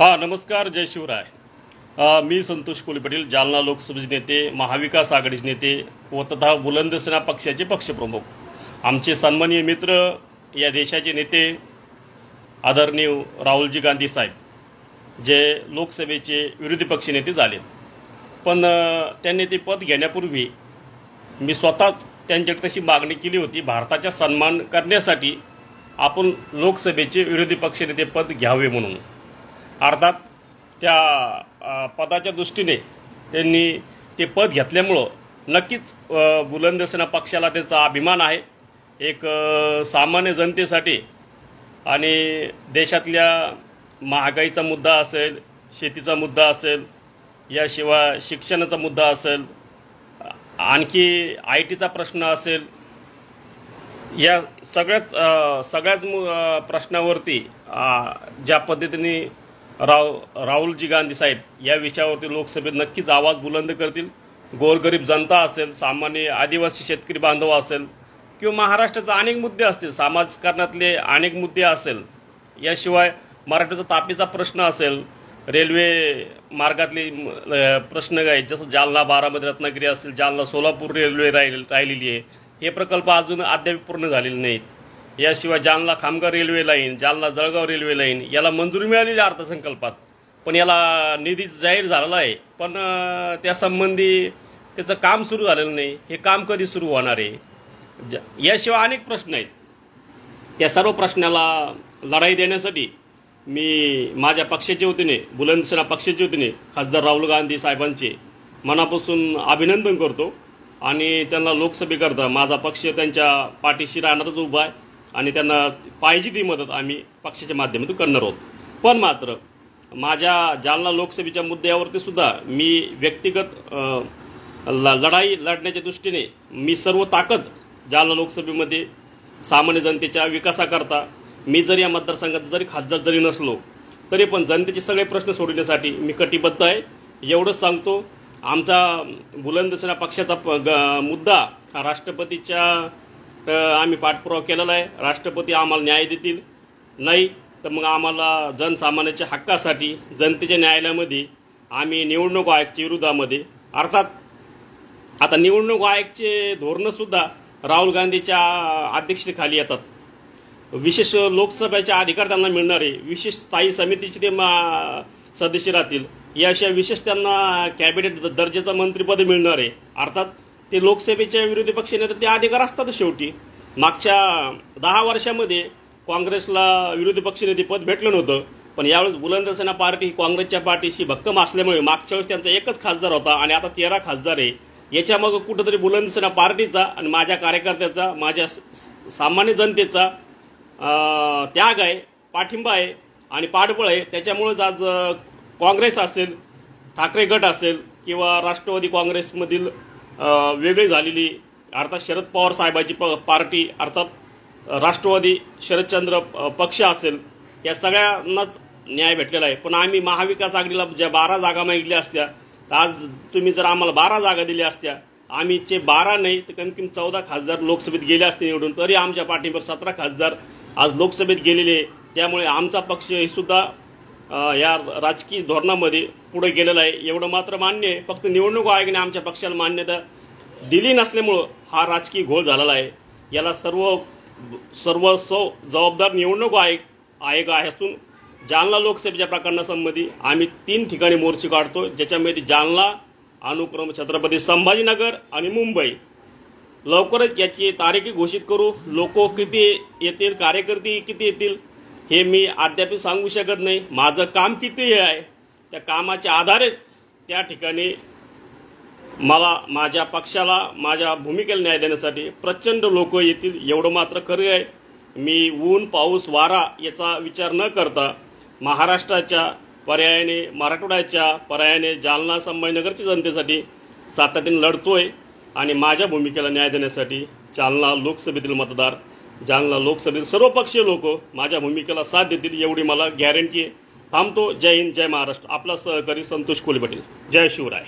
हा नमस्कार, जय शिवराय। मी संतोष कोळी पाटील, जालना लोकसभेचे नेते, महाविकास आघाडीचे नेते व तथा बुलंद सेना पक्षाचे पक्षप्रमुख। आमचे सन्माननीय मित्र, या देशाचे नेते आदरणीय राहुलजी गांधी साहेब, जे लोकसभेचे विरोधी पक्षनेते झाले, पण त्यांनी ते पद घेण्यापूर्वी मी स्वतःच त्यांच्याकडे तशी मागणी केली होती, भारताचा सन्मान करण्यासाठी आपण लोकसभेचे विरोधी पक्षनेते पद घ्यावे म्हणून। अर्थात त्या पदाच्या दृष्टीने त्यांनी ते पद घेतल्यामुळं नक्कीच बुलंद सेना पक्षाला त्याचा अभिमान आहे। एक सामान्य जनतेसाठी आणि देशातल्या महागाईचा मुद्दा असेल, शेतीचा मुद्दा असेल, याशिवाय शिक्षणाचा मुद्दा असेल, आणखी ITचा प्रश्न असेल, या सगळ्याच प्रश्नावरती ज्या पद्धतीने राहुलजी गांधी साहेब या विषयावरती लोकसभेत नक्कीच आवाज बुलंद करतील। गोरगरीब जनता असेल, सामान्य आदिवासी शेतकरी बांधव असेल, किंवा महाराष्ट्राचे अनेक मुद्दे असतील, समाजकारणातले अनेक मुद्दे असेल, याशिवाय मराठीचा तापीचा प्रश्न असेल, रेल्वे मार्गातले प्रश्न काय, जसं जालना बारामती रत्नागिरी असेल, जालना सोलापूर रेल्वे राहिलेली आहे, हे प्रकल्प अजून अद्याप पूर्ण झालेले नाहीत। याशिवाय Jalna Khamgaon railway line, Jalna Jalgaon railway line याला मंजुरी मिळालेली अर्थसंकल्पात, पण याला निधी जाहीर झालेला आहे, पण त्यासंबंधी त्याचं काम सुरू झालेलं नाही। हे काम कधी सुरू होणार आहे? याशिवाय अनेक प्रश्न आहेत। त्या सर्व प्रश्नाला लढाई देण्यासाठी मी माझ्या पक्षाच्या वतीने, बुलंद सेना पक्षाच्या वतीने खासदार राहुल गांधी साहेबांचे मनापासून अभिनंदन करतो आणि त्यांना लोकसभेकरता माझा पक्ष त्यांच्या पाठीशी राहणारच उभा आहे आणि त्यांना पाहिजे ती मदत आम्ही पक्षाच्या माध्यमातून करणार आहोत। पण मात्र माझ्या जालना लोकसभेच्या मुद्द्यावरती सुद्धा मी व्यक्तिगत लढाई लढण्याच्या दृष्टीने मी सर्व ताकद जालना लोकसभेमध्ये सामान्य जनतेच्या विकासाकरता, मी जरी या मतदारसंघात जरी खासदार जरी नसलो तरी पण जनतेचे सगळे प्रश्न सोडवण्यासाठी मी कटिबद्ध आहे। एवढंच सांगतो, आमचा बुलंद सेना पक्षाचा मुद्दा हा राष्ट्रपतीच्या आम्ही पाठपुरावा केलेला आहे। राष्ट्रपती आम्हाला न्याय देतील, नाही तर मग आम्हाला जनसामान्याच्या हक्कासाठी जनतेच्या न्यायालयामध्ये आम्ही निवडणूक आयोगाच्या विरोधामध्ये, अर्थात आता निवडणूक आयोगाचे धोरणंसुद्धा राहुल गांधीच्या अध्यक्षतेखाली येतात। विशेष लोकसभेचे अधिकार त्यांना मिळणार आहे, विशेष स्थायी समितीचे ते सदस्य राहतील, याशिवाय विशेष त्यांना कॅबिनेट दर्जाचं मंत्रिपद मिळणार आहे। अर्थात ते लोकसभेच्या विरोधी पक्षनेते ते अधिकार असतात। शेवटी मागच्या 10 वर्षामध्ये काँग्रेसला विरोधी पक्षनेते पद भेटलं नव्हतं, पण यावेळेस बुलंद सेना पार्टी काँग्रेसच्या पार्टीशी भक्कम असल्यामुळे मागच्या वेळेस त्यांचा एकच खासदार होता आणि आता 13 खासदार आहे। याच्यामागं कुठंतरी बुलंद सेना पार्टीचा आणि माझ्या कार्यकर्त्याचा, माझ्या सामान्य जनतेचा त्याग आहे, पाठिंबा आहे आणि पाठबळ आहे। त्याच्यामुळेच आज काँग्रेस असेल, ठाकरे गट असेल किंवा राष्ट्रवादी काँग्रेसमधील वेगळी झालेली अर्थात शरद पवार साहेबांची पार्टी अर्थात राष्ट्रवादी शरदचंद्र पक्ष असेल, या सगळ्यांनाच न्याय भेटलेला आहे। पण आम्ही महाविकास आघाडीला ज्या 12 जागा मागितल्या असत्या, तर आज तुम्ही जर आम्हाला 12 जागा दिल्या असत्या, आम्हीचे 12 नाही तर कमी 14 खासदार लोकसभेत गेले असते निवडून, तरी आमच्या पाठीवर 17 खासदार आज लोकसभेत गेलेले। त्यामुळे आमचा पक्ष हे सुद्धा या राजकीय धोरणामध्ये पुढे गेलेला आहे, एवढं मात्र मान्य आहे। फक्त निवडणूक आयोगाने आमच्या पक्षाला मान्यता दिली नसल्यामुळं हा राजकीय घोळ झालेला आहे। याला सर्व जबाबदार निवडणूक आयोग असून जालना लोकसभेच्या प्रकरणासंबंधी आम्ही 3 ठिकाणी मोर्चे काढतो, ज्याच्यामध्ये जालना, अनुक्रम छत्रपती संभाजीनगर आणि मुंबई। लवकरच याची तारीख घोषित करू। लोक किती येतील, कार्यकर्ते किती येतील हे मी अद्याप सांगू शकत नाही। माझं काम किती आहे त्या कामाच्या आधारेच त्या ठिकाणी मला, माझ्या पक्षाला, माझ्या भूमिकेला न्याय देण्यासाठी प्रचंड लोक येतील, एवढं मात्र खरं आहे। मी ऊन पाऊस वारा याचा विचार न करता महाराष्ट्राच्या पर्यायाने, मराठवाड्याच्या पर्यायाने जालना संभाजीनगरच्या जनतेसाठी सातत्याने लढतोय आणि माझ्या भूमिकेला न्याय देण्यासाठी जालना लोकसभेतील मतदार, जालना लोकसभेतील सर्व पक्षीय लोक माझ्या भूमिकेला साथ देतील, एवढी मला गॅरंटी आहे। थांबतो। जय हिंद, जय महाराष्ट्र। आपला सहकारी संतोष कोळी पाटील। जय शिवराय।